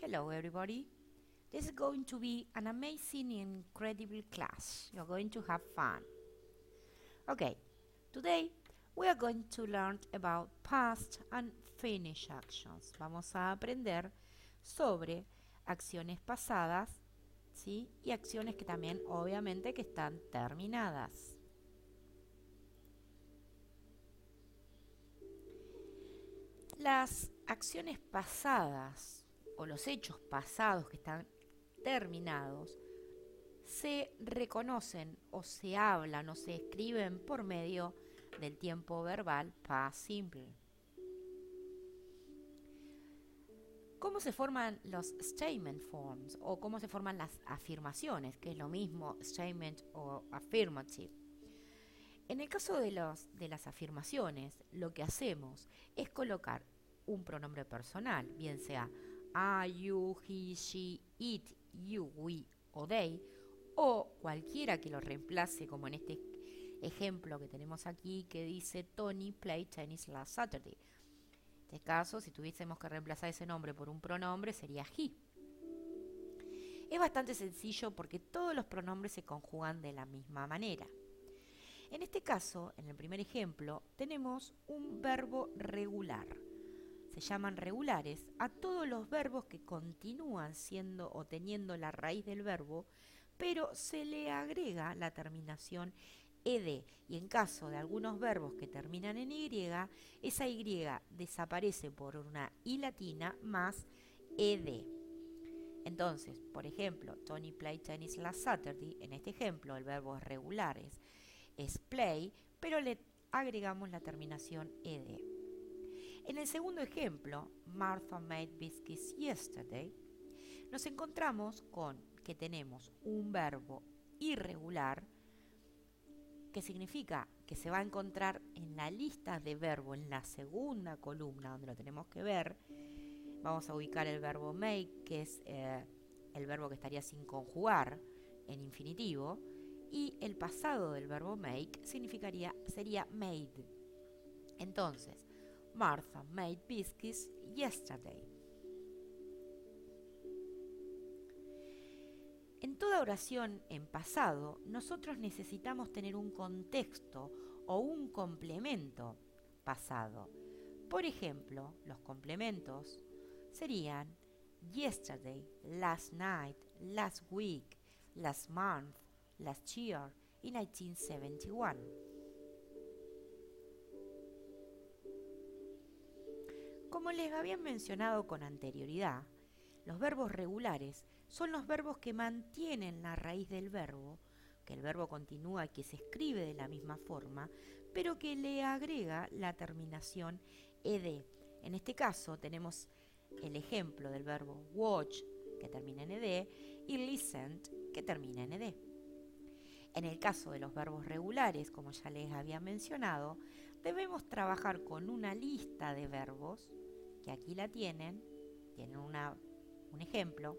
Hello, everybody. This is going to be an amazing and incredible class. You're going to have fun. Okay, today we are going to learn about past and finished actions. Vamos a aprender sobre acciones pasadas, ¿sí? Y acciones que también, obviamente, que están terminadas. Las acciones pasadas o los hechos pasados que están terminados se reconocen o se hablan o se escriben por medio del tiempo verbal past simple. ¿Cómo se forman los statement forms o cómo se forman las afirmaciones, que es lo mismo statement o affirmative? En el caso de las afirmaciones, lo que hacemos es colocar un pronombre personal, bien sea I, you, he, she, it, you, we o they, o cualquiera que lo reemplace, como en este ejemplo que tenemos aquí que dice Tony played tennis last Saturday. En este caso, si tuviésemos que reemplazar ese nombre por un pronombre, sería he. Es bastante sencillo porque todos los pronombres se conjugan de la misma manera. En este caso, en el primer ejemplo, tenemos un verbo regular. Se llaman regulares a todos los verbos que continúan siendo o teniendo la raíz del verbo, pero se le agrega la terminación ed. Y en caso de algunos verbos que terminan en y, esa y desaparece por una i latina más ed. Entonces, por ejemplo, Tony played tennis last Saturday. En este ejemplo, el verbo es regulares es play, pero le agregamos la terminación ed. En el segundo ejemplo, Martha made biscuits yesterday, nos encontramos con que tenemos un verbo irregular que significa que se va a encontrar en la lista de verbo en la segunda columna donde lo tenemos que ver. Vamos a ubicar el verbo make, que es el verbo que estaría sin conjugar en infinitivo, y el pasado del verbo make sería made. Entonces, Martha made biscuits yesterday. En toda oración en pasado, nosotros necesitamos tener un contexto o un complemento pasado. Por ejemplo, los complementos serían yesterday, last night, last week, last month, last year y 1971. Como les había mencionado con anterioridad, los verbos regulares son los verbos que mantienen la raíz del verbo, que el verbo continúa y que se escribe de la misma forma, pero que le agrega la terminación ed. En este caso tenemos el ejemplo del verbo watch, que termina en ed, y listened, que termina en ed. En el caso de los verbos regulares, como ya les había mencionado, debemos trabajar con una lista de verbos, que aquí la tienen un ejemplo,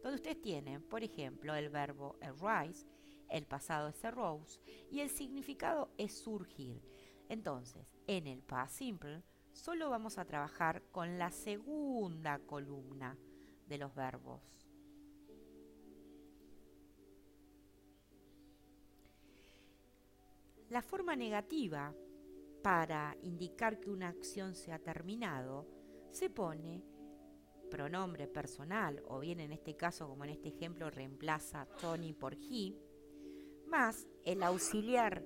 donde ustedes tienen, por ejemplo, el verbo arise, el pasado es arose y el significado es surgir. Entonces, en el past simple, solo vamos a trabajar con la segunda columna de los verbos. La forma negativa para indicar que una acción se ha terminado se pone pronombre personal, o bien en este caso, como en este ejemplo, reemplaza Tony por he, más el auxiliar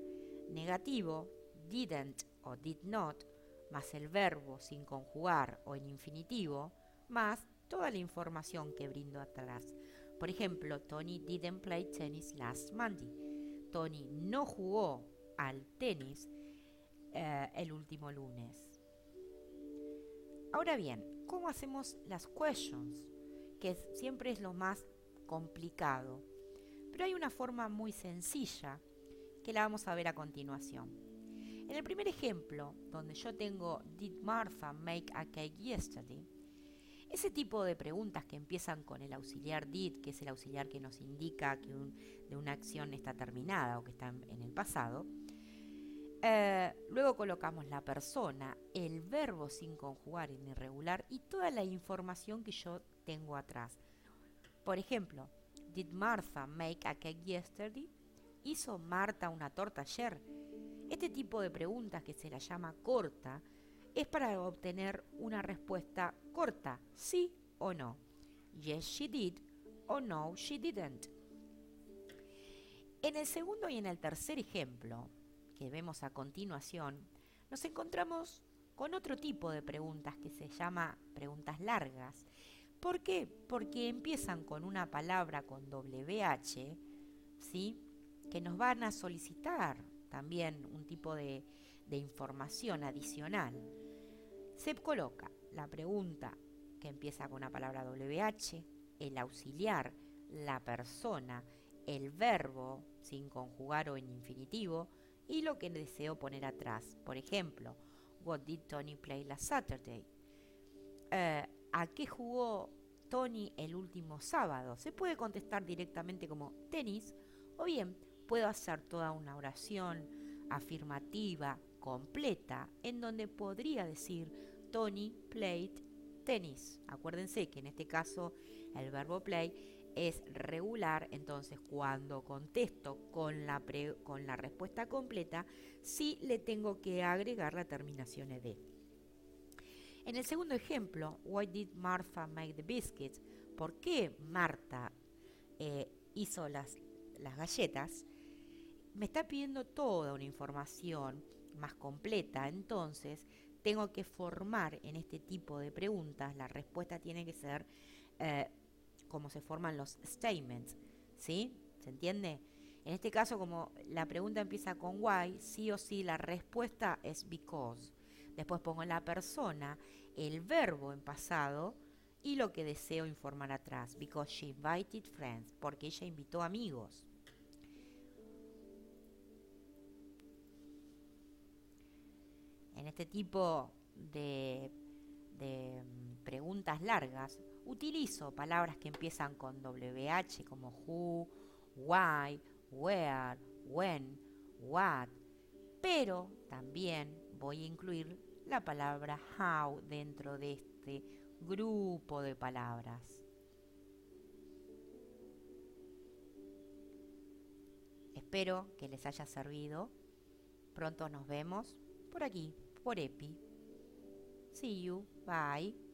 negativo didn't o did not, más el verbo sin conjugar o en infinitivo, más toda la información que brindo atrás. Por ejemplo, Tony didn't play tennis last Monday. Tony no jugó al tenis el último lunes. Ahora bien, ¿cómo hacemos las questions? Que siempre es lo más complicado. Pero hay una forma muy sencilla que la vamos a ver a continuación. En el primer ejemplo, donde yo tengo Did Martha make a cake yesterday? Ese tipo de preguntas que empiezan con el auxiliar did, que es el auxiliar que nos indica que una acción está terminada o que está en el pasado, Luego colocamos la persona, el verbo sin conjugar en irregular y toda la información que yo tengo atrás. Por ejemplo, Did Martha make a cake yesterday? ¿Hizo Marta una torta ayer? Este tipo de preguntas, que se la llama corta, es para obtener una respuesta corta, sí o no. Yes, she did, o no, she didn't. En el segundo y en el tercer ejemplo, que vemos a continuación, nos encontramos con otro tipo de preguntas que se llama preguntas largas. ¿Por qué? Porque empiezan con una palabra con WH, ¿sí? Que nos van a solicitar también un tipo de información adicional. Se coloca la pregunta que empieza con la palabra WH, el auxiliar, la persona, el verbo sin conjugar o en infinitivo y lo que deseo poner atrás. Por ejemplo, What did Tony play last Saturday? ¿A qué jugó Tony el último sábado? Se puede contestar directamente como tenis, o bien puedo hacer toda una oración afirmativa completa en donde podría decir Tony played tennis. Acuérdense que en este caso el verbo play es regular, entonces cuando contesto con la respuesta completa, sí le tengo que agregar la terminación ed. En el segundo ejemplo, Why did Martha make the biscuits? ¿Por qué Marta hizo las galletas? Me está pidiendo toda una información más completa, entonces tengo que formar en este tipo de preguntas, la respuesta tiene que ser como se forman los statements, ¿sí? ¿Se entiende? En este caso, como la pregunta empieza con why, sí o sí la respuesta es because. Después pongo la persona, el verbo en pasado y lo que deseo informar atrás. Because she invited friends, porque ella invitó amigos. En este tipo de preguntas largas, utilizo palabras que empiezan con WH como who, why, where, when, what, pero también voy a incluir la palabra how dentro de este grupo de palabras. Espero que les haya servido. Pronto nos vemos por aquí, por EPI. See you. Bye.